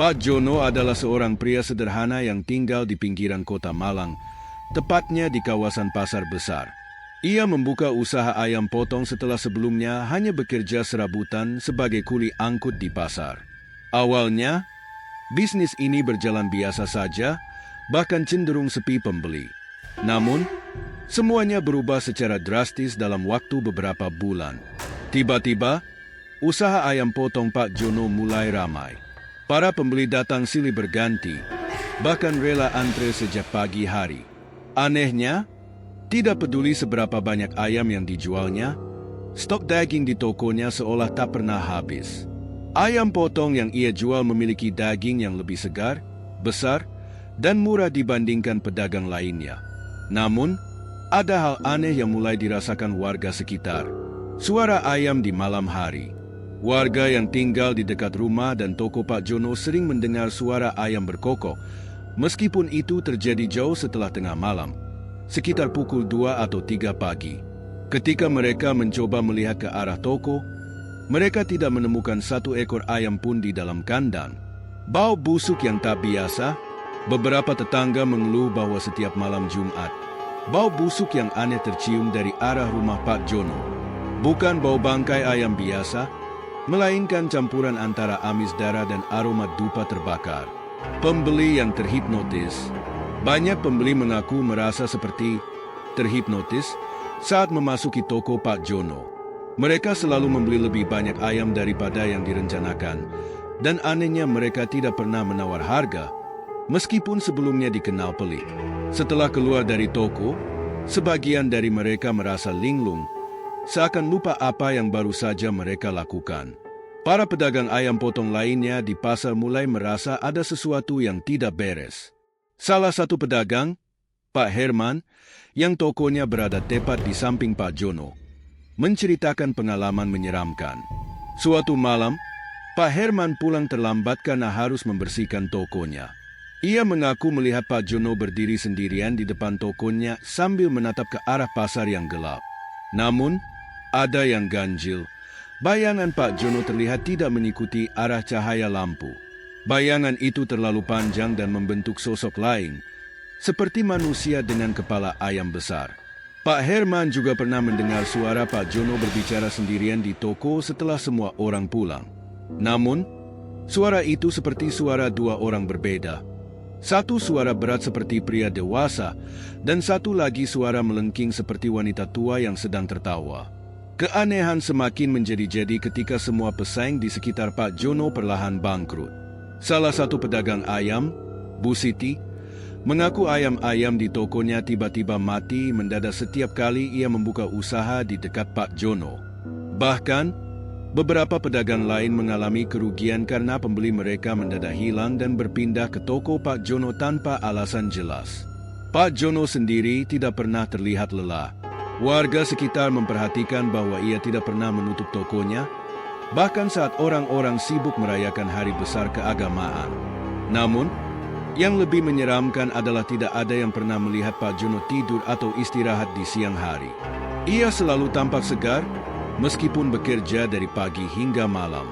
Pak Jono adalah seorang pria sederhana yang tinggal di pinggiran kota Malang, tepatnya di kawasan Pasar Besar. Ia membuka usaha ayam potong setelah sebelumnya hanya bekerja serabutan sebagai kuli angkut di pasar. Awalnya, bisnis ini berjalan biasa saja, bahkan cenderung sepi pembeli. Namun, semuanya berubah secara drastis dalam waktu beberapa bulan. Tiba-tiba, usaha ayam potong Pak Jono mulai ramai. Para pembeli datang silih berganti, bahkan rela antre sejak pagi hari. Anehnya, tidak peduli seberapa banyak ayam yang dijualnya, stok daging di tokonya seolah tak pernah habis. Ayam potong yang ia jual memiliki daging yang lebih segar, besar, dan murah dibandingkan pedagang lainnya. Namun, ada hal aneh yang mulai dirasakan warga sekitar. Suara ayam di malam hari. Warga yang tinggal di dekat rumah dan toko Pak Jono sering mendengar suara ayam berkokok, meskipun itu terjadi jauh setelah tengah malam, sekitar pukul 2 atau 3 pagi. Ketika mereka mencoba melihat ke arah toko, mereka tidak menemukan satu ekor ayam pun di dalam kandang. Bau busuk yang tak biasa, beberapa tetangga mengeluh bahwa setiap malam Jumat, bau busuk yang aneh tercium dari arah rumah Pak Jono. Bukan bau bangkai ayam biasa, melainkan campuran antara amis darah dan aroma dupa terbakar. Pembeli yang terhipnotis. Banyak pembeli mengaku merasa seperti terhipnotis saat memasuki toko Pak Jono. Mereka selalu membeli lebih banyak ayam daripada yang direncanakan, dan anehnya mereka tidak pernah menawar harga, meskipun sebelumnya dikenal pelik. Setelah keluar dari toko, sebagian dari mereka merasa linglung, seakan lupa apa yang baru saja mereka lakukan. Para pedagang ayam potong lainnya di pasar mulai merasa ada sesuatu yang tidak beres. Salah satu pedagang, Pak Herman, yang tokonya berada tepat di samping Pak Jono, menceritakan pengalaman menyeramkan. Suatu malam, Pak Herman pulang terlambat karena harus membersihkan tokonya. Ia mengaku melihat Pak Jono berdiri sendirian di depan tokonya sambil menatap ke arah pasar yang gelap. Namun, ada yang ganjil. Bayangan Pak Jono terlihat tidak mengikuti arah cahaya lampu. Bayangan itu terlalu panjang dan membentuk sosok lain, seperti manusia dengan kepala ayam besar. Pak Herman juga pernah mendengar suara Pak Jono berbicara sendirian di toko setelah semua orang pulang. Namun, suara itu seperti suara dua orang berbeda. Satu suara berat seperti pria dewasa, dan satu lagi suara melengking seperti wanita tua yang sedang tertawa. Keanehan semakin menjadi-jadi ketika semua pesaing di sekitar Pak Jono perlahan bangkrut. Salah satu pedagang ayam, Bu Siti, mengaku ayam-ayam di tokonya tiba-tiba mati mendadak setiap kali ia membuka usaha di dekat Pak Jono. Bahkan, beberapa pedagang lain mengalami kerugian karena pembeli mereka mendadak hilang dan berpindah ke toko Pak Jono tanpa alasan jelas. Pak Jono sendiri tidak pernah terlihat lelah. Warga sekitar memperhatikan bahwa ia tidak pernah menutup tokonya, bahkan saat orang-orang sibuk merayakan hari besar keagamaan. Namun, yang lebih menyeramkan adalah tidak ada yang pernah melihat Pak Jono tidur atau istirahat di siang hari. Ia selalu tampak segar, meskipun bekerja dari pagi hingga malam.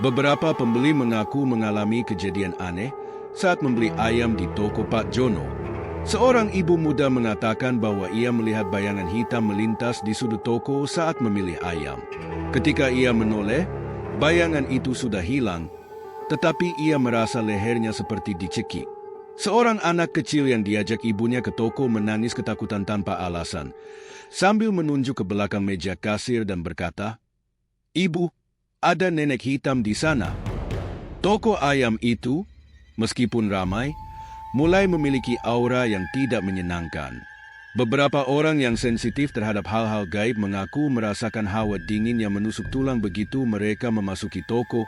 Beberapa pembeli mengaku mengalami kejadian aneh saat membeli ayam di toko Pak Jono. Seorang ibu muda mengatakan bahwa ia melihat bayangan hitam melintas di sudut toko saat memilih ayam. Ketika ia menoleh, bayangan itu sudah hilang, tetapi ia merasa lehernya seperti dicekik. Seorang anak kecil yang diajak ibunya ke toko menangis ketakutan tanpa alasan, sambil menunjuk ke belakang meja kasir dan berkata, "Ibu, ada nenek hitam di sana." Toko ayam itu, meskipun ramai, mulai memiliki aura yang tidak menyenangkan. Beberapa orang yang sensitif terhadap hal-hal gaib mengaku merasakan hawa dingin yang menusuk tulang begitu mereka memasuki toko,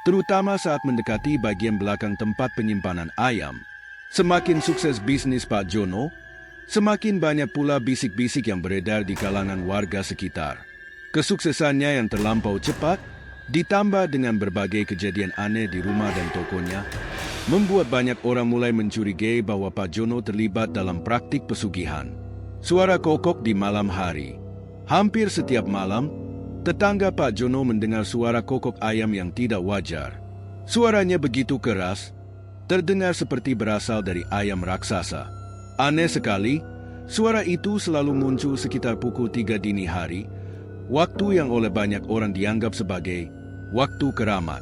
terutama saat mendekati bagian belakang tempat penyimpanan ayam. Semakin sukses bisnis Pak Jono, semakin banyak pula bisik-bisik yang beredar di kalangan warga sekitar. Kesuksesannya yang terlampau cepat, ditambah dengan berbagai kejadian aneh di rumah dan tokonya, membuat banyak orang mulai mencurigai bahwa Pak Jono terlibat dalam praktik pesugihan. Suara kokok di malam hari. Hampir setiap malam, tetangga Pak Jono mendengar suara kokok ayam yang tidak wajar. Suaranya begitu keras, terdengar seperti berasal dari ayam raksasa. Aneh sekali, suara itu selalu muncul sekitar pukul 3 dini hari, waktu yang oleh banyak orang dianggap sebagai waktu keramat.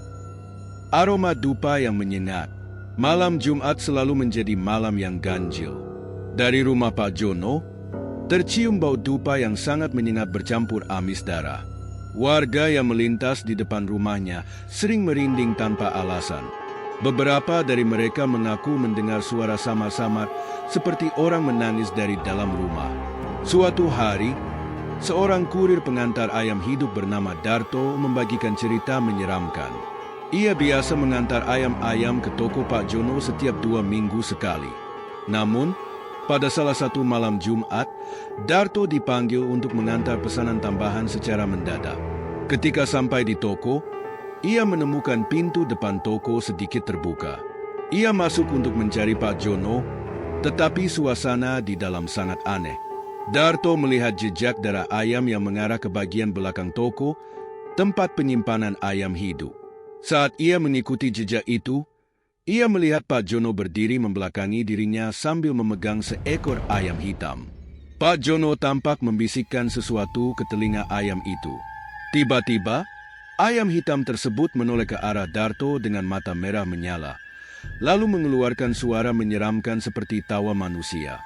Aroma dupa yang menyengat. Malam Jumat selalu menjadi malam yang ganjil. Dari rumah Pak Jono, tercium bau dupa yang sangat menyengat bercampur amis darah. Warga yang melintas di depan rumahnya sering merinding tanpa alasan. Beberapa dari mereka mengaku mendengar suara samar-samar seperti orang menangis dari dalam rumah. Suatu hari, seorang kurir pengantar ayam hidup bernama Darto membagikan cerita menyeramkan. Ia biasa mengantar ayam-ayam ke toko Pak Jono setiap 2 minggu sekali. Namun, pada salah satu malam Jumat, Darto dipanggil untuk mengantar pesanan tambahan secara mendadak. Ketika sampai di toko, ia menemukan pintu depan toko sedikit terbuka. Ia masuk untuk mencari Pak Jono, tetapi suasana di dalam sangat aneh. Darto melihat jejak darah ayam yang mengarah ke bagian belakang toko, tempat penyimpanan ayam hidup. Saat ia mengikuti jejak itu, ia melihat Pak Jono berdiri membelakangi dirinya sambil memegang seekor ayam hitam. Pak Jono tampak membisikkan sesuatu ke telinga ayam itu. Tiba-tiba, ayam hitam tersebut menoleh ke arah Darto dengan mata merah menyala, lalu mengeluarkan suara menyeramkan seperti tawa manusia.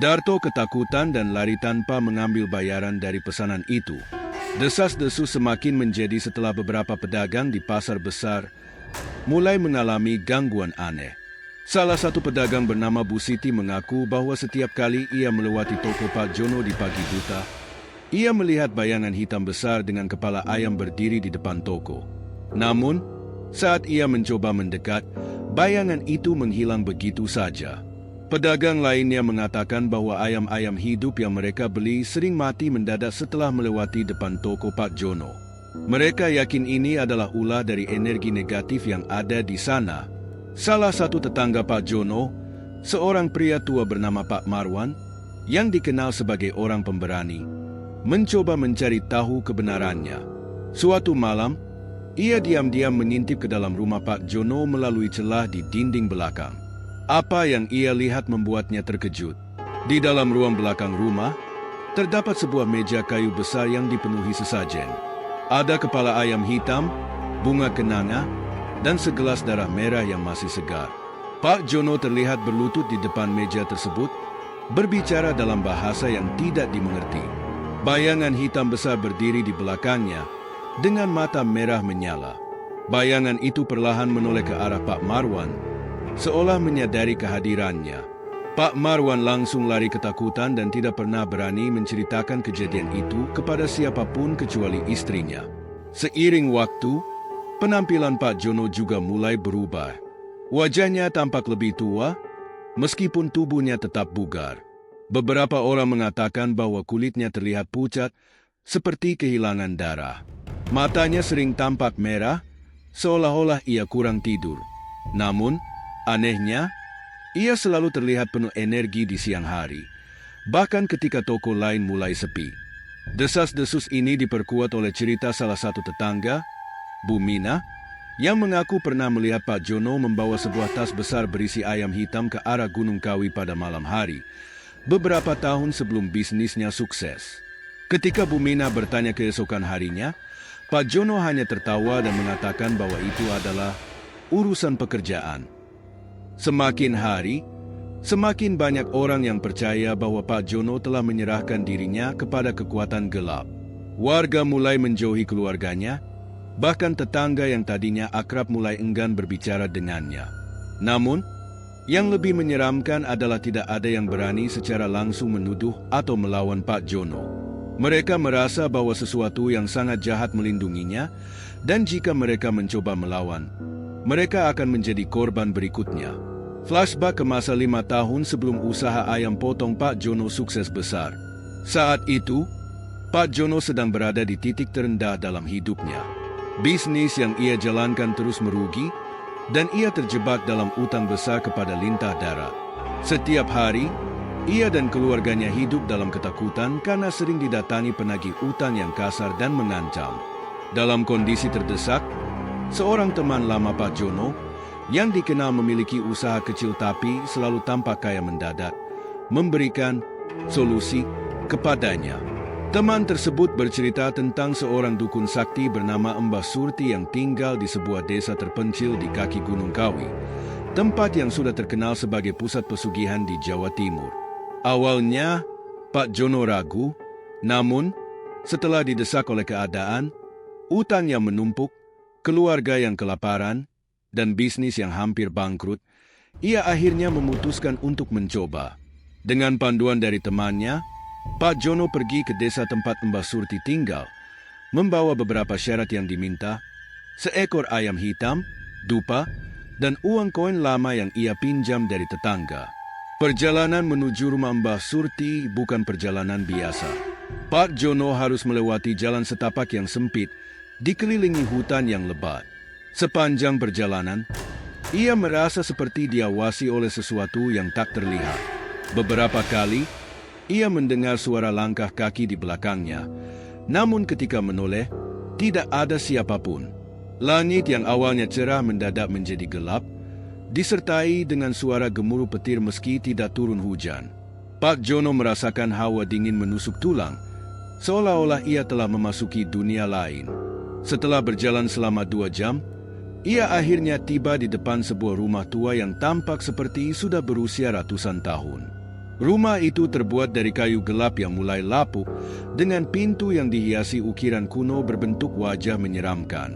Darto ketakutan dan lari tanpa mengambil bayaran dari pesanan itu. Desas-desus semakin menjadi setelah beberapa pedagang di pasar besar mulai mengalami gangguan aneh. Salah satu pedagang bernama Bu Siti mengaku bahwa setiap kali ia melewati toko Pak Jono di pagi buta, ia melihat bayangan hitam besar dengan kepala ayam berdiri di depan toko. Namun, saat ia mencoba mendekat, bayangan itu menghilang begitu saja. Pedagang lainnya mengatakan bahwa ayam-ayam hidup yang mereka beli sering mati mendadak setelah melewati depan toko Pak Jono. Mereka yakin ini adalah ulah dari energi negatif yang ada di sana. Salah satu tetangga Pak Jono, seorang pria tua bernama Pak Marwan, yang dikenal sebagai orang pemberani, mencoba mencari tahu kebenarannya. Suatu malam, ia diam-diam mengintip ke dalam rumah Pak Jono melalui celah di dinding belakang. Apa yang ia lihat membuatnya terkejut. Di dalam ruang belakang rumah, terdapat sebuah meja kayu besar yang dipenuhi sesajen. Ada kepala ayam hitam, bunga kenanga, dan segelas darah merah yang masih segar. Pak Jono terlihat berlutut di depan meja tersebut, berbicara dalam bahasa yang tidak dimengerti. Bayangan hitam besar berdiri di belakangnya, dengan mata merah menyala. Bayangan itu perlahan menoleh ke arah Pak Marwan, seolah menyadari kehadirannya. Pak Marwan langsung lari ketakutan dan tidak pernah berani menceritakan kejadian itu kepada siapapun kecuali istrinya. Seiring waktu, penampilan Pak Jono juga mulai berubah. Wajahnya tampak lebih tua, meskipun tubuhnya tetap bugar. Beberapa orang mengatakan bahwa kulitnya terlihat pucat, seperti kehilangan darah. Matanya sering tampak merah, seolah-olah ia kurang tidur. Namun, anehnya, ia selalu terlihat penuh energi di siang hari, bahkan ketika toko lain mulai sepi. Desas-desus ini diperkuat oleh cerita salah satu tetangga, Bu Mina, yang mengaku pernah melihat Pak Jono membawa sebuah tas besar berisi ayam hitam ke arah Gunung Kawi pada malam hari, beberapa tahun sebelum bisnisnya sukses. Ketika Bu Mina bertanya keesokan harinya, Pak Jono hanya tertawa dan mengatakan bahwa itu adalah urusan pekerjaan. Semakin hari, semakin banyak orang yang percaya bahwa Pak Jono telah menyerahkan dirinya kepada kekuatan gelap. Warga mulai menjauhi keluarganya, bahkan tetangga yang tadinya akrab mulai enggan berbicara dengannya. Namun, yang lebih menyeramkan adalah tidak ada yang berani secara langsung menuduh atau melawan Pak Jono. Mereka merasa bahwa sesuatu yang sangat jahat melindunginya, dan jika mereka mencoba melawan, mereka akan menjadi korban berikutnya. Flashback ke masa 5 tahun sebelum usaha ayam potong Pak Jono sukses besar. Saat itu, Pak Jono sedang berada di titik terendah dalam hidupnya. Bisnis yang ia jalankan terus merugi, dan ia terjebak dalam utang besar kepada lintah darat. Setiap hari, ia dan keluarganya hidup dalam ketakutan karena sering didatangi penagih utang yang kasar dan mengancam. Dalam kondisi terdesak, seorang teman lama Pak Jono, yang dikenal memiliki usaha kecil tapi selalu tampak kaya mendadak, memberikan solusi kepadanya. Teman tersebut bercerita tentang seorang dukun sakti bernama Mbah Surti yang tinggal di sebuah desa terpencil di kaki Gunung Kawi, tempat yang sudah terkenal sebagai pusat pesugihan di Jawa Timur. Awalnya, Pak Jono ragu, namun setelah didesak oleh keadaan, utang yang menumpuk, keluarga yang kelaparan, dan bisnis yang hampir bangkrut, ia akhirnya memutuskan untuk mencoba. Dengan panduan dari temannya, Pak Jono pergi ke desa tempat Mbah Surti tinggal, membawa beberapa syarat yang diminta, seekor ayam hitam, dupa, dan uang koin lama yang ia pinjam dari tetangga. Perjalanan menuju rumah Mbah Surti bukan perjalanan biasa. Pak Jono harus melewati jalan setapak yang sempit, dikelilingi hutan yang lebat. Sepanjang perjalanan, ia merasa seperti diawasi oleh sesuatu yang tak terlihat. Beberapa kali, ia mendengar suara langkah kaki di belakangnya, namun ketika menoleh, tidak ada siapapun. Langit yang awalnya cerah mendadak menjadi gelap, disertai dengan suara gemuruh petir meski tidak turun hujan. Pak Jono merasakan hawa dingin menusuk tulang, seolah-olah ia telah memasuki dunia lain. Setelah berjalan selama 2 jam, ia akhirnya tiba di depan sebuah rumah tua yang tampak seperti sudah berusia ratusan tahun. Rumah itu terbuat dari kayu gelap yang mulai lapuk, dengan pintu yang dihiasi ukiran kuno berbentuk wajah menyeramkan.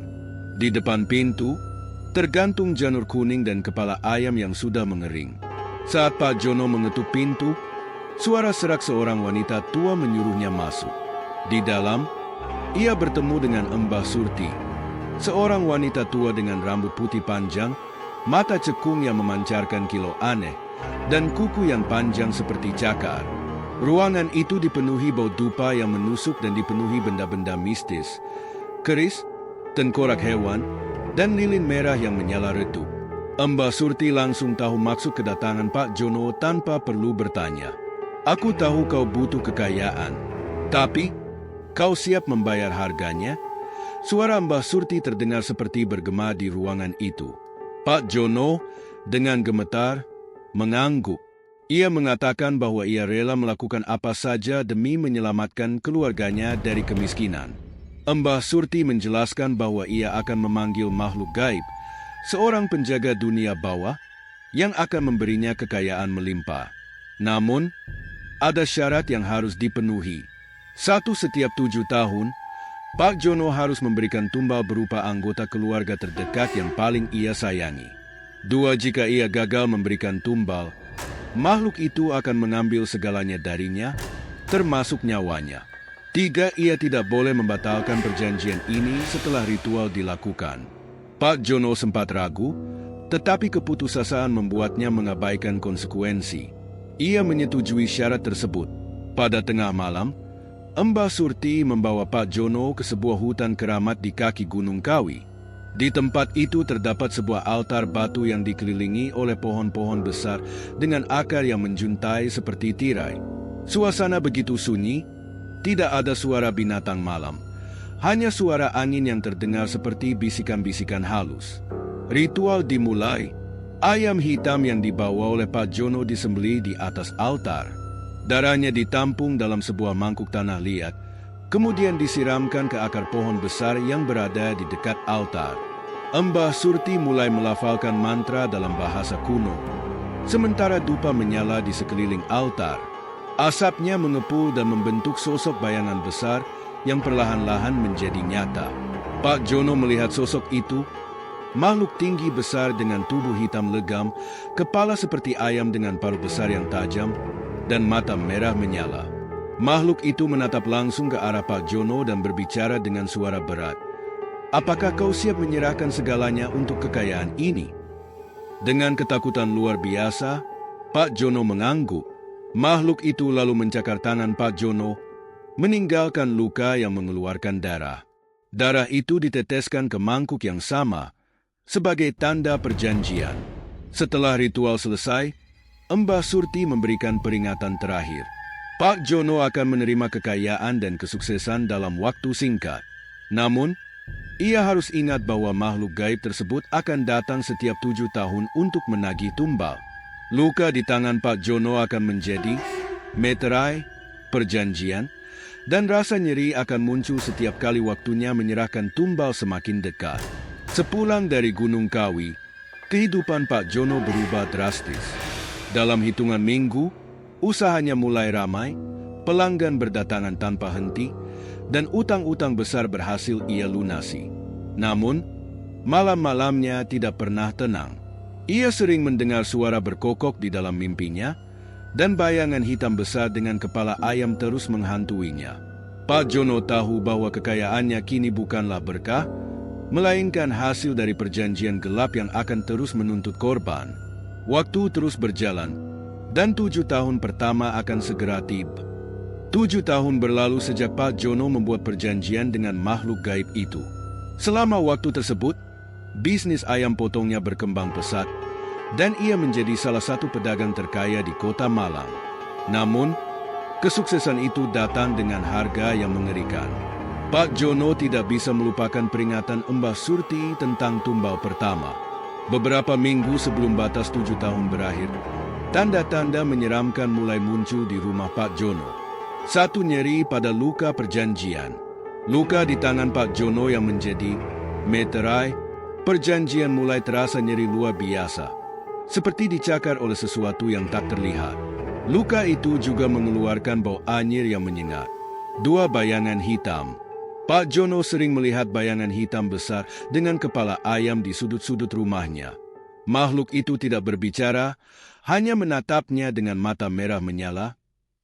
Di depan pintu, tergantung janur kuning dan kepala ayam yang sudah mengering. Saat Pak Jono mengetuk pintu, suara serak seorang wanita tua menyuruhnya masuk. Di dalam, ia bertemu dengan Mbah Surti, seorang wanita tua dengan rambut putih panjang, mata cekung yang memancarkan kilau aneh, dan kuku yang panjang seperti cakar. Ruangan itu dipenuhi bau dupa yang menusuk dan dipenuhi benda-benda mistis, keris, tengkorak hewan, dan lilin merah yang menyala redup. Mbah Surti langsung tahu maksud kedatangan Pak Jono tanpa perlu bertanya. "Aku tahu kau butuh kekayaan, tapi kau siap membayar harganya?" Suara Mbah Surti terdengar seperti bergema di ruangan itu. Pak Jono dengan gemetar mengangguk. Ia mengatakan bahwa ia rela melakukan apa saja demi menyelamatkan keluarganya dari kemiskinan. Mbah Surti menjelaskan bahwa ia akan memanggil makhluk gaib, seorang penjaga dunia bawah, yang akan memberinya kekayaan melimpah. Namun, ada syarat yang harus dipenuhi. Setiap 7 tahun, Pak Jono harus memberikan tumbal berupa anggota keluarga terdekat yang paling ia sayangi. 2, jika ia gagal memberikan tumbal, makhluk itu akan mengambil segalanya darinya, termasuk nyawanya. 3, ia tidak boleh membatalkan perjanjian ini setelah ritual dilakukan. Pak Jono sempat ragu, tetapi keputusasaan membuatnya mengabaikan konsekuensi. Ia menyetujui syarat tersebut. Pada tengah malam, Mbah Surti membawa Pak Jono ke sebuah hutan keramat di kaki Gunung Kawi. Di tempat itu terdapat sebuah altar batu yang dikelilingi oleh pohon-pohon besar dengan akar yang menjuntai seperti tirai. Suasana begitu sunyi, tidak ada suara binatang malam. Hanya suara angin yang terdengar seperti bisikan-bisikan halus. Ritual dimulai. Ayam hitam yang dibawa oleh Pak Jono disembelih di atas altar. Darahnya ditampung dalam sebuah mangkuk tanah liat, kemudian disiramkan ke akar pohon besar yang berada di dekat altar. Mbah Surti mulai melafalkan mantra dalam bahasa kuno, sementara dupa menyala di sekeliling altar. Asapnya mengepul dan membentuk sosok bayangan besar yang perlahan-lahan menjadi nyata. Pak Jono melihat sosok itu, makhluk tinggi besar dengan tubuh hitam legam, kepala seperti ayam dengan paruh besar yang tajam, dan mata merah menyala. Makhluk itu menatap langsung ke arah Pak Jono dan berbicara dengan suara berat. "Apakah kau siap menyerahkan segalanya untuk kekayaan ini?" Dengan ketakutan luar biasa, Pak Jono mengangguk. Makhluk itu lalu mencakar tangan Pak Jono, meninggalkan luka yang mengeluarkan darah. Darah itu diteteskan ke mangkuk yang sama, sebagai tanda perjanjian. Setelah ritual selesai, Mbah Surti memberikan peringatan terakhir. Pak Jono akan menerima kekayaan dan kesuksesan dalam waktu singkat. Namun, Ia harus ingat bahwa makhluk gaib tersebut akan datang setiap 7 tahun untuk menagih tumbal. Luka di tangan Pak Jono akan menjadi meterai, perjanjian, dan rasa nyeri akan muncul setiap kali waktunya menyerahkan tumbal semakin dekat. Sepulang dari Gunung Kawi, kehidupan Pak Jono berubah drastis. Dalam hitungan minggu, usahanya mulai ramai, pelanggan berdatangan tanpa henti, dan utang-utang besar berhasil ia lunasi. Namun, malam-malamnya tidak pernah tenang. Ia sering mendengar suara berkokok di dalam mimpinya, dan bayangan hitam besar dengan kepala ayam terus menghantuinya. Pak Jono tahu bahwa kekayaannya kini bukanlah berkah, melainkan hasil dari perjanjian gelap yang akan terus menuntut korban. Waktu terus berjalan, dan 7 tahun pertama akan segera tiba. 7 tahun berlalu sejak Pak Jono membuat perjanjian dengan makhluk gaib itu. Selama waktu tersebut, bisnis ayam potongnya berkembang pesat, dan ia menjadi salah satu pedagang terkaya di kota Malang. Namun, kesuksesan itu datang dengan harga yang mengerikan. Pak Jono tidak bisa melupakan peringatan Mbah Surti tentang tumbal pertama. Beberapa minggu sebelum batas 7 tahun berakhir, tanda-tanda menyeramkan mulai muncul di rumah Pak Jono. Satu, nyeri pada luka perjanjian. Luka di tangan Pak Jono yang menjadi meterai, perjanjian mulai terasa nyeri luar biasa, seperti dicakar oleh sesuatu yang tak terlihat. Luka itu juga mengeluarkan bau anyir yang menyengat. 2, bayangan hitam. Pak Jono sering melihat bayangan hitam besar dengan kepala ayam di sudut-sudut rumahnya. Makhluk itu tidak berbicara, hanya menatapnya dengan mata merah menyala,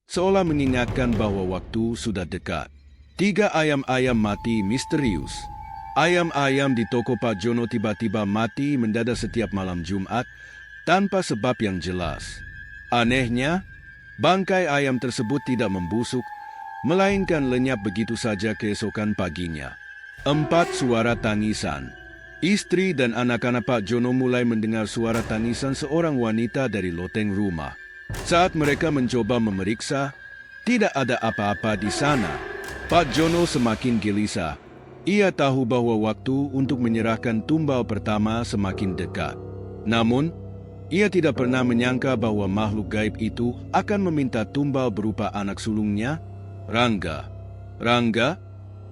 seolah mengingatkan bahwa waktu sudah dekat. 3, ayam-ayam mati misterius. Ayam-ayam di toko Pak Jono tiba-tiba mati mendadak setiap malam Jumat, tanpa sebab yang jelas. Anehnya, bangkai ayam tersebut tidak membusuk, melainkan lenyap begitu saja keesokan paginya. 4, suara tangisan. Istri dan anak-anak Pak Jono mulai mendengar suara tangisan seorang wanita dari loteng rumah. Saat mereka mencoba memeriksa, tidak ada apa-apa di sana. Pak Jono semakin gelisah. Ia tahu bahwa waktu untuk menyerahkan tumbal pertama semakin dekat. Namun, ia tidak pernah menyangka bahwa makhluk gaib itu akan meminta tumbal berupa anak sulungnya, Rangga. Rangga,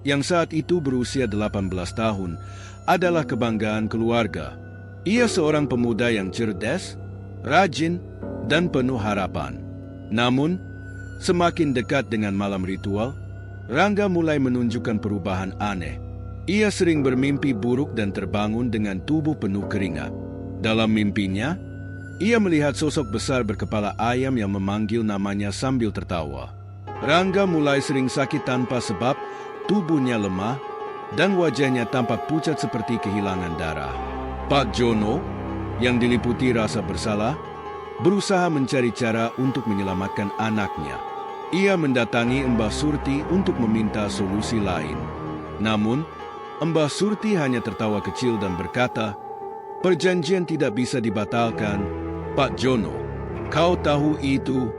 yang saat itu berusia 18 tahun, adalah kebanggaan keluarga. Ia seorang pemuda yang cerdas, rajin, dan penuh harapan. Namun, semakin dekat dengan malam ritual, Rangga mulai menunjukkan perubahan aneh. Ia sering bermimpi buruk dan terbangun dengan tubuh penuh keringat. Dalam mimpinya, ia melihat sosok besar berkepala ayam yang memanggil namanya sambil tertawa. Rangga mulai sering sakit tanpa sebab, tubuhnya lemah, dan wajahnya tampak pucat seperti kehilangan darah. Pak Jono, yang diliputi rasa bersalah, berusaha mencari cara untuk menyelamatkan anaknya. Ia mendatangi Mbah Surti untuk meminta solusi lain. Namun, Mbah Surti hanya tertawa kecil dan berkata, "Perjanjian tidak bisa dibatalkan, Pak Jono. Kau tahu itu.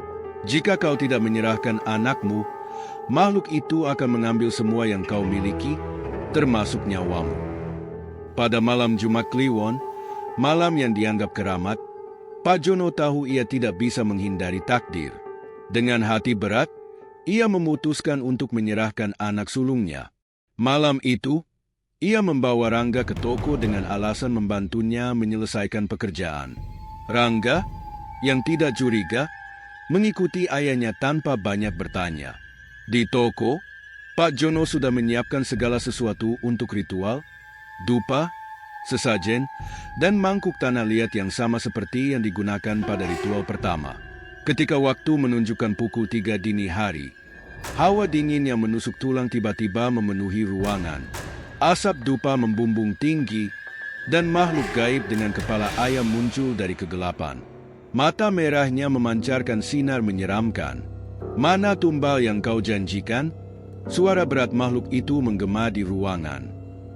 Jika kau tidak menyerahkan anakmu, makhluk itu akan mengambil semua yang kau miliki, termasuk nyawamu." Pada malam Jumat Kliwon, malam yang dianggap keramat, Pak Jono tahu ia tidak bisa menghindari takdir. Dengan hati berat, ia memutuskan untuk menyerahkan anak sulungnya. Malam itu, ia membawa Rangga ke toko dengan alasan membantunya menyelesaikan pekerjaan. Rangga, yang tidak curiga, mengikuti ayahnya tanpa banyak bertanya. Di toko, Pak Jono sudah menyiapkan segala sesuatu untuk ritual, dupa, sesajen, dan mangkuk tanah liat yang sama seperti yang digunakan pada ritual pertama. Ketika waktu menunjukkan pukul 3 dini hari, hawa dingin yang menusuk tulang tiba-tiba memenuhi ruangan. Asap dupa membumbung tinggi, dan makhluk gaib dengan kepala ayam muncul dari kegelapan. Mata merahnya memancarkan sinar menyeramkan. "Mana tumbal yang kau janjikan?" Suara berat makhluk itu menggema di ruangan.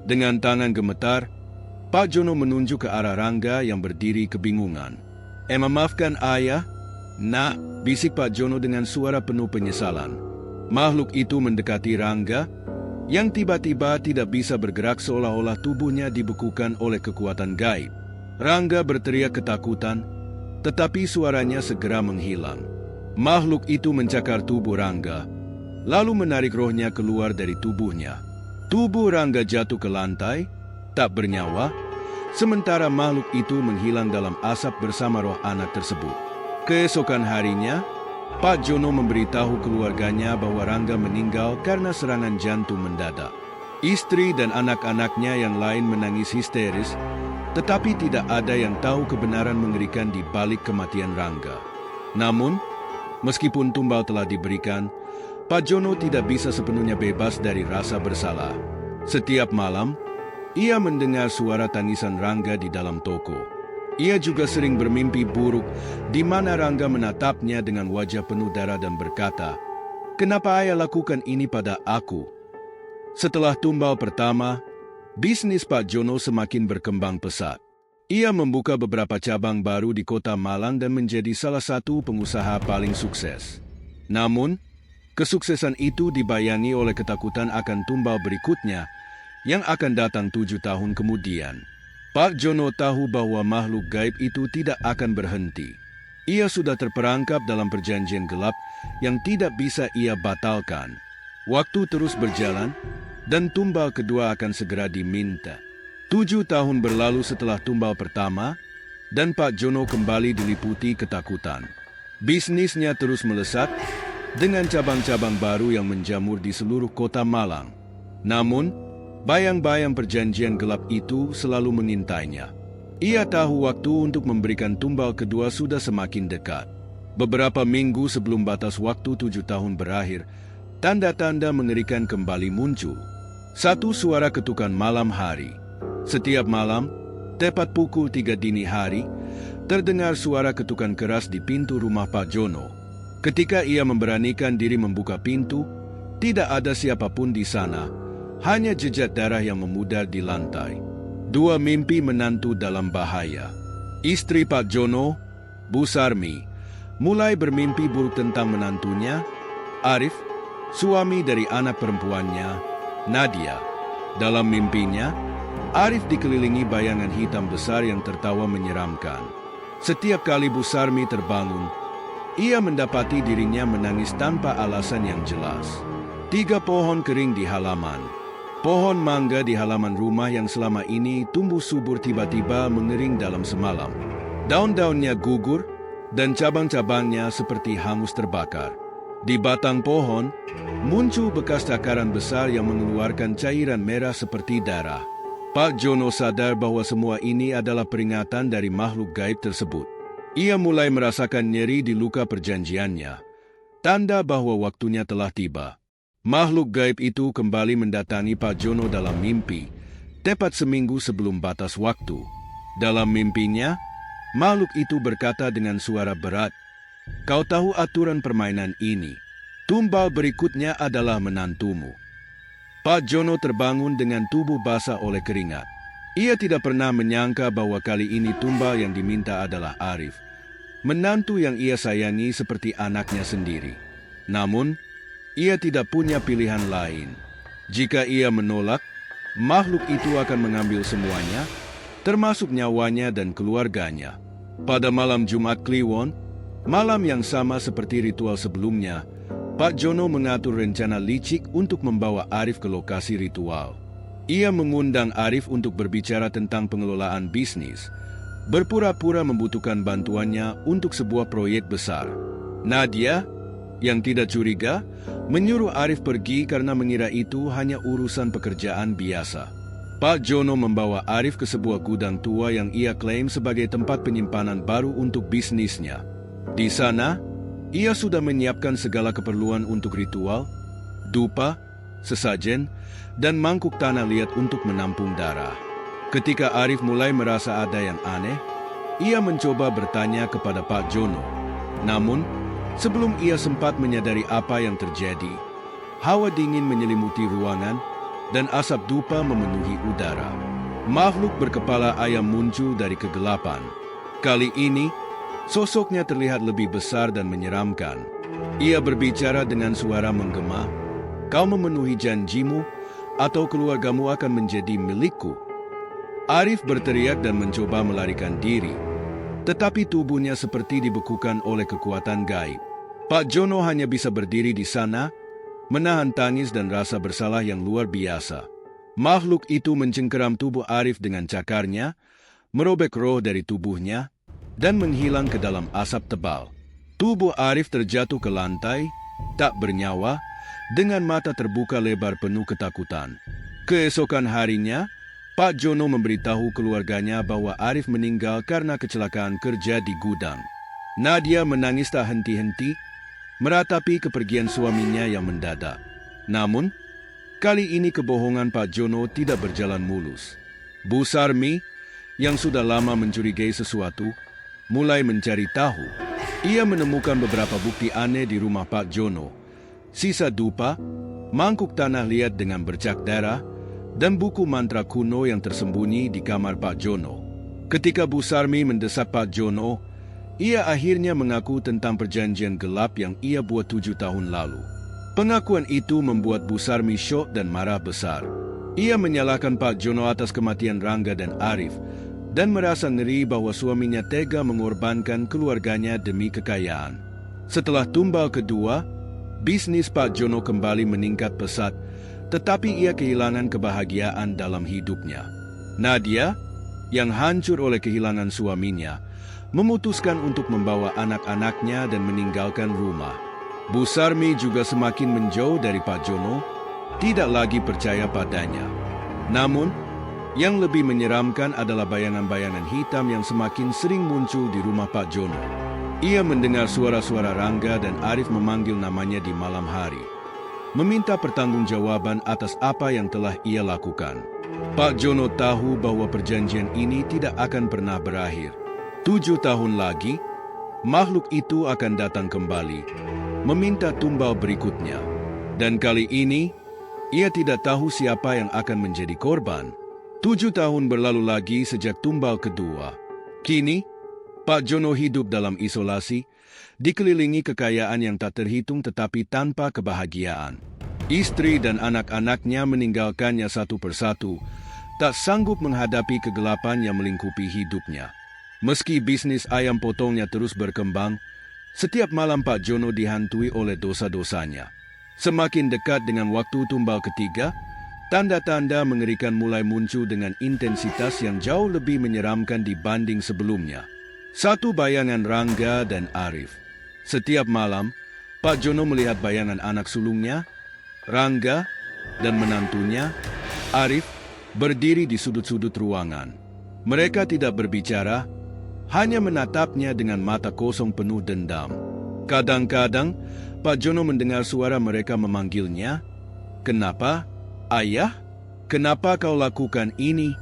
Dengan tangan gemetar, Pak Jono menunjuk ke arah Rangga yang berdiri kebingungan. Maafkan ayah, Nak," bisik Pak Jono dengan suara penuh penyesalan. Makhluk itu mendekati Rangga, yang tiba-tiba tidak bisa bergerak seolah-olah tubuhnya dibekukan oleh kekuatan gaib. Rangga berteriak ketakutan, tetapi suaranya segera menghilang. Makhluk itu mencakar tubuh Rangga, lalu menarik rohnya keluar dari tubuhnya. Tubuh Rangga jatuh ke lantai, tak bernyawa, sementara makhluk itu menghilang dalam asap bersama roh anak tersebut. Keesokan harinya, Pak Jono memberitahu keluarganya bahwa Rangga meninggal karena serangan jantung mendadak. Istri dan anak-anaknya yang lain menangis histeris, tetapi tidak ada yang tahu kebenaran mengerikan di balik kematian Rangga. Namun, meskipun tumbal telah diberikan, Pak Jono tidak bisa sepenuhnya bebas dari rasa bersalah. Setiap malam, ia mendengar suara tangisan Rangga di dalam toko. Ia juga sering bermimpi buruk di mana Rangga menatapnya dengan wajah penuh darah dan berkata, "Kenapa ayah lakukan ini pada aku?" Setelah tumbal pertama, bisnis Pak Jono semakin berkembang pesat. Ia membuka beberapa cabang baru di kota Malang dan menjadi salah satu pengusaha paling sukses. Namun, kesuksesan itu dibayangi oleh ketakutan akan tumbal berikutnya yang akan datang 7 tahun kemudian. Pak Jono tahu bahwa makhluk gaib itu tidak akan berhenti. Ia sudah terperangkap dalam perjanjian gelap yang tidak bisa ia batalkan. Waktu terus berjalan, dan tumbal kedua akan segera diminta. 7 tahun berlalu setelah tumbal pertama, dan Pak Jono kembali diliputi ketakutan. Bisnisnya terus melesat, dengan cabang-cabang baru yang menjamur di seluruh kota Malang. Namun, bayang-bayang perjanjian gelap itu selalu mengintainya. Ia tahu waktu untuk memberikan tumbal kedua sudah semakin dekat. Beberapa minggu sebelum batas waktu 7 tahun berakhir, tanda-tanda mengerikan kembali muncul. Satu suara ketukan malam hari. Setiap malam, tepat pukul 3 dini hari, terdengar suara ketukan keras di pintu rumah Pak Jono. Ketika ia memberanikan diri membuka pintu, tidak ada siapapun di sana, hanya jejak darah yang memudar di lantai. 2 mimpi menantu dalam bahaya. Istri Pak Jono, Bu Sarmi, mulai bermimpi buruk tentang menantunya, Arif, suami dari anak perempuannya, Nadia. Dalam mimpinya, Arif dikelilingi bayangan hitam besar yang tertawa menyeramkan. Setiap kali Bu Sarmi terbangun, ia mendapati dirinya menangis tanpa alasan yang jelas. 3 pohon kering di halaman. Pohon mangga di halaman rumah yang selama ini tumbuh subur tiba-tiba mengering dalam semalam. Daun-daunnya gugur dan cabang-cabangnya seperti hangus terbakar. Di batang pohon, muncul bekas cakaran besar yang mengeluarkan cairan merah seperti darah. Pak Jono sadar bahwa semua ini adalah peringatan dari makhluk gaib tersebut. Ia mulai merasakan nyeri di luka perjanjiannya, tanda bahwa waktunya telah tiba. Makhluk gaib itu kembali mendatangi Pak Jono dalam mimpi, tepat seminggu sebelum batas waktu. Dalam mimpinya, makhluk itu berkata dengan suara berat, "Kau tahu aturan permainan ini. Tumbal berikutnya adalah menantumu." Pak Jono terbangun dengan tubuh basah oleh keringat. Ia tidak pernah menyangka bahwa kali ini tumbal yang diminta adalah Arif, menantu yang ia sayangi seperti anaknya sendiri. Namun, ia tidak punya pilihan lain. Jika ia menolak, makhluk itu akan mengambil semuanya, termasuk nyawanya dan keluarganya. Pada malam Jumat Kliwon, malam yang sama seperti ritual sebelumnya, Pak Jono mengatur rencana licik untuk membawa Arif ke lokasi ritual. Ia mengundang Arif untuk berbicara tentang pengelolaan bisnis, berpura-pura membutuhkan bantuannya untuk sebuah proyek besar. Nadia, yang tidak curiga, menyuruh Arif pergi karena mengira itu hanya urusan pekerjaan biasa. Pak Jono membawa Arif ke sebuah gudang tua yang ia klaim sebagai tempat penyimpanan baru untuk bisnisnya. Di sana, ia sudah menyiapkan segala keperluan untuk ritual, dupa, sesajen, dan mangkuk tanah liat untuk menampung darah. Ketika Arif mulai merasa ada yang aneh, ia mencoba bertanya kepada Pak Jono. Namun, sebelum ia sempat menyadari apa yang terjadi, hawa dingin menyelimuti ruangan dan asap dupa memenuhi udara. Makhluk berkepala ayam muncul dari kegelapan. Kali ini, sosoknya terlihat lebih besar dan menyeramkan. Ia berbicara dengan suara menggema, "Kau memenuhi janjimu, atau keluargamu akan menjadi milikku." Arif berteriak dan mencoba melarikan diri, tetapi tubuhnya seperti dibekukan oleh kekuatan gaib. Pak Jono hanya bisa berdiri di sana, menahan tangis dan rasa bersalah yang luar biasa. Makhluk itu mencengkeram tubuh Arif dengan cakarnya, merobek roh dari tubuhnya, dan menghilang ke dalam asap tebal. Tubuh Arif terjatuh ke lantai, tak bernyawa, dengan mata terbuka lebar penuh ketakutan. Keesokan harinya, Pak Jono memberitahu keluarganya bahwa Arif meninggal karena kecelakaan kerja di gudang. Nadia menangis tak henti-henti, meratapi kepergian suaminya yang mendadak. Namun, kali ini kebohongan Pak Jono tidak berjalan mulus. Bu Sarmi, yang sudah lama mencurigai sesuatu, mulai mencari tahu. Ia menemukan beberapa bukti aneh di rumah Pak Jono. Sisa dupa, mangkuk tanah liat dengan bercak darah, dan buku mantra kuno yang tersembunyi di kamar Pak Jono. Ketika Bu Sarmi mendesak Pak Jono, ia akhirnya mengaku tentang perjanjian gelap yang ia buat 7 tahun lalu. Pengakuan itu membuat Bu Sarmi syok dan marah besar. Ia menyalahkan Pak Jono atas kematian Rangga dan Arif, dan merasa ngeri bahwa suaminya tega mengorbankan keluarganya demi kekayaan. Setelah tumbal kedua, bisnis Pak Jono kembali meningkat pesat, tetapi ia kehilangan kebahagiaan dalam hidupnya. Nadia, yang hancur oleh kehilangan suaminya, memutuskan untuk membawa anak-anaknya dan meninggalkan rumah. Bu Sarmi juga semakin menjauh dari Pak Jono, tidak lagi percaya padanya. Namun, yang lebih menyeramkan adalah bayangan-bayangan hitam yang semakin sering muncul di rumah Pak Jono. Ia mendengar suara-suara Rangga dan Arif memanggil namanya di malam hari, meminta pertanggungjawaban atas apa yang telah ia lakukan. Pak Jono tahu bahwa perjanjian ini tidak akan pernah berakhir. 7 tahun lagi, makhluk itu akan datang kembali, meminta tumbal berikutnya. Dan kali ini, ia tidak tahu siapa yang akan menjadi korban. 7 tahun berlalu lagi sejak tumbal kedua. Kini, Pak Jono hidup dalam isolasi, dikelilingi kekayaan yang tak terhitung tetapi tanpa kebahagiaan. Istri dan anak-anaknya meninggalkannya satu persatu, tak sanggup menghadapi kegelapan yang melingkupi hidupnya. Meski bisnis ayam potongnya terus berkembang, setiap malam Pak Jono dihantui oleh dosa-dosanya. Semakin dekat dengan waktu tumbal ketiga, tanda-tanda mengerikan mulai muncul dengan intensitas yang jauh lebih menyeramkan dibanding sebelumnya. Satu bayangan Rangga dan Arif. Setiap malam, Pak Jono melihat bayangan anak sulungnya, Rangga, dan menantunya, Arif, berdiri di sudut-sudut ruangan. Mereka tidak berbicara, hanya menatapnya dengan mata kosong penuh dendam. Kadang-kadang, Pak Jono mendengar suara mereka memanggilnya, "Kenapa, Ayah? Kenapa kau lakukan ini?"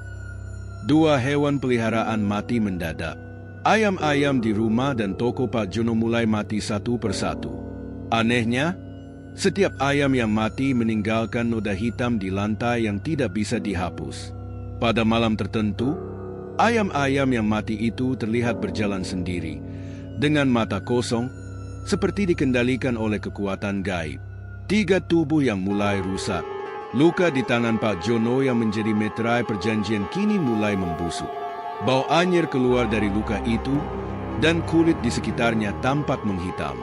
2 hewan peliharaan mati mendadak. Ayam-ayam di rumah dan toko Pak Jono mulai mati satu persatu. Anehnya, setiap ayam yang mati meninggalkan noda hitam di lantai yang tidak bisa dihapus. Pada malam tertentu, ayam-ayam yang mati itu terlihat berjalan sendiri, dengan mata kosong, seperti dikendalikan oleh kekuatan gaib. 3 tubuh yang mulai rusak. Luka di tangan Pak Jono yang menjadi meterai perjanjian kini mulai membusuk. Bau anyir keluar dari luka itu, dan kulit di sekitarnya tampak menghitam.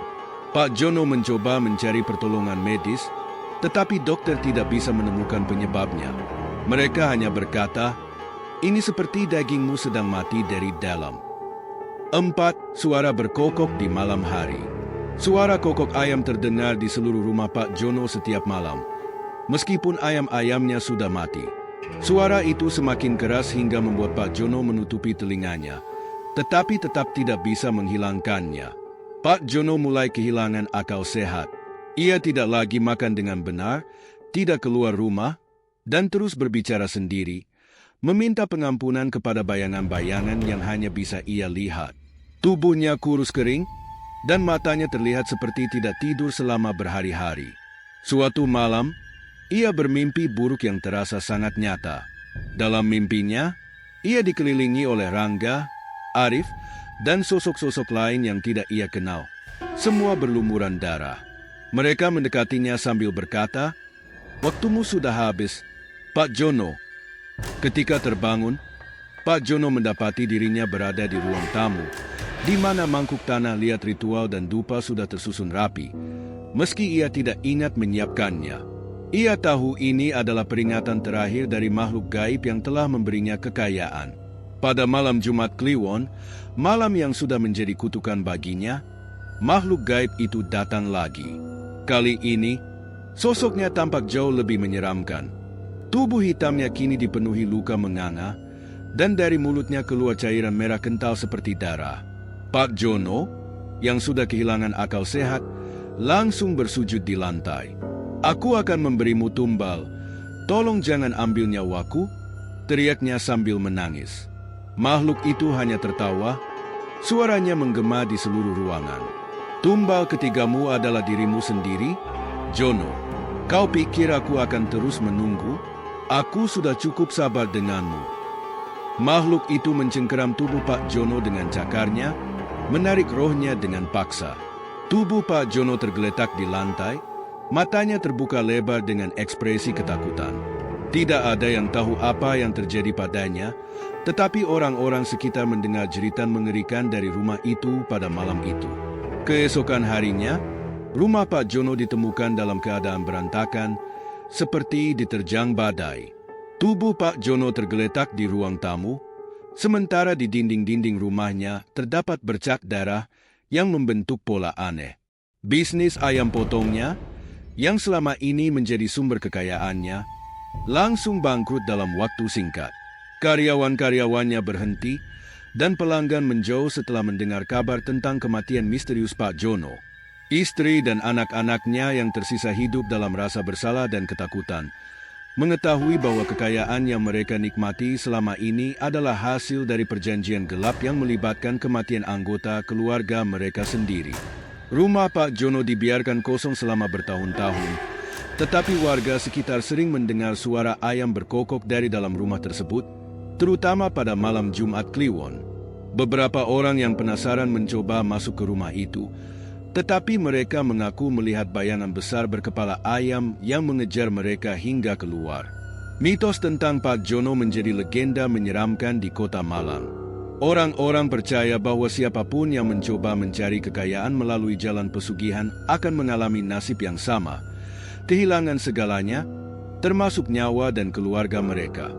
Pak Jono mencoba mencari pertolongan medis, tetapi dokter tidak bisa menemukan penyebabnya. Mereka hanya berkata, "Ini seperti dagingmu sedang mati dari dalam." 4. Suara berkokok di malam hari. Suara kokok ayam terdengar di seluruh rumah Pak Jono setiap malam, meskipun ayam-ayamnya sudah mati. Suara itu semakin keras hingga membuat Pak Jono menutupi telinganya, tetapi tetap tidak bisa menghilangkannya. Pak Jono mulai kehilangan akal sehat. Ia tidak lagi makan dengan benar, tidak keluar rumah, dan terus berbicara sendiri, meminta pengampunan kepada bayangan-bayangan yang hanya bisa ia lihat. Tubuhnya kurus kering, dan matanya terlihat seperti tidak tidur selama berhari-hari. Suatu malam, ia bermimpi buruk yang terasa sangat nyata. Dalam mimpinya, ia dikelilingi oleh Rangga, Arif, dan sosok-sosok lain yang tidak ia kenal. Semua berlumuran darah. Mereka mendekatinya sambil berkata, "Waktumu sudah habis, Pak Jono. Ketika terbangun, Pak Jono mendapati dirinya berada di ruang tamu, di mana mangkuk tanah liat ritual dan dupa sudah tersusun rapi, meski ia tidak ingat menyiapkannya. Ia tahu ini adalah peringatan terakhir dari makhluk gaib yang telah memberinya kekayaan. Pada malam Jumat Kliwon, malam yang sudah menjadi kutukan baginya, makhluk gaib itu datang lagi. Kali ini, sosoknya tampak jauh lebih menyeramkan. Tubuh hitamnya kini dipenuhi luka menganga, dan dari mulutnya keluar cairan merah kental seperti darah. Pak Jono, yang sudah kehilangan akal sehat, langsung bersujud di lantai. "Aku akan memberimu tumbal. Tolong jangan ambil nyawaku," teriaknya sambil menangis. Makhluk itu hanya tertawa, suaranya menggema di seluruh ruangan. "Tumbal ketigamu adalah dirimu sendiri, Jono. Kau pikir aku akan terus menunggu? Aku sudah cukup sabar denganmu." Makhluk itu mencengkeram tubuh Pak Jono dengan cakarnya, menarik rohnya dengan paksa. Tubuh Pak Jono tergeletak di lantai, matanya terbuka lebar dengan ekspresi ketakutan. Tidak ada yang tahu apa yang terjadi padanya, tetapi orang-orang sekitar mendengar jeritan mengerikan dari rumah itu pada malam itu. Keesokan harinya, rumah Pak Jono ditemukan dalam keadaan berantakan, seperti diterjang badai. Tubuh Pak Jono tergeletak di ruang tamu, sementara di dinding-dinding rumahnya terdapat bercak darah yang membentuk pola aneh. Bisnis ayam potongnya, yang selama ini menjadi sumber kekayaannya, langsung bangkrut dalam waktu singkat. Karyawan-karyawannya berhenti, dan pelanggan menjauh setelah mendengar kabar tentang kematian misterius Pak Jono. Istri dan anak-anaknya yang tersisa hidup dalam rasa bersalah dan ketakutan, mengetahui bahwa kekayaan yang mereka nikmati selama ini adalah hasil dari perjanjian gelap yang melibatkan kematian anggota keluarga mereka sendiri. Rumah Pak Jono dibiarkan kosong selama bertahun-tahun, tetapi warga sekitar sering mendengar suara ayam berkokok dari dalam rumah tersebut, terutama pada malam Jumat Kliwon. Beberapa orang yang penasaran mencoba masuk ke rumah itu, tetapi mereka mengaku melihat bayangan besar berkepala ayam yang mengejar mereka hingga keluar. Mitos tentang Pak Jono menjadi legenda menyeramkan di kota Malang. Orang-orang percaya bahwa siapapun yang mencoba mencari kekayaan melalui jalan pesugihan akan mengalami nasib yang sama, kehilangan segalanya, termasuk nyawa dan keluarga mereka.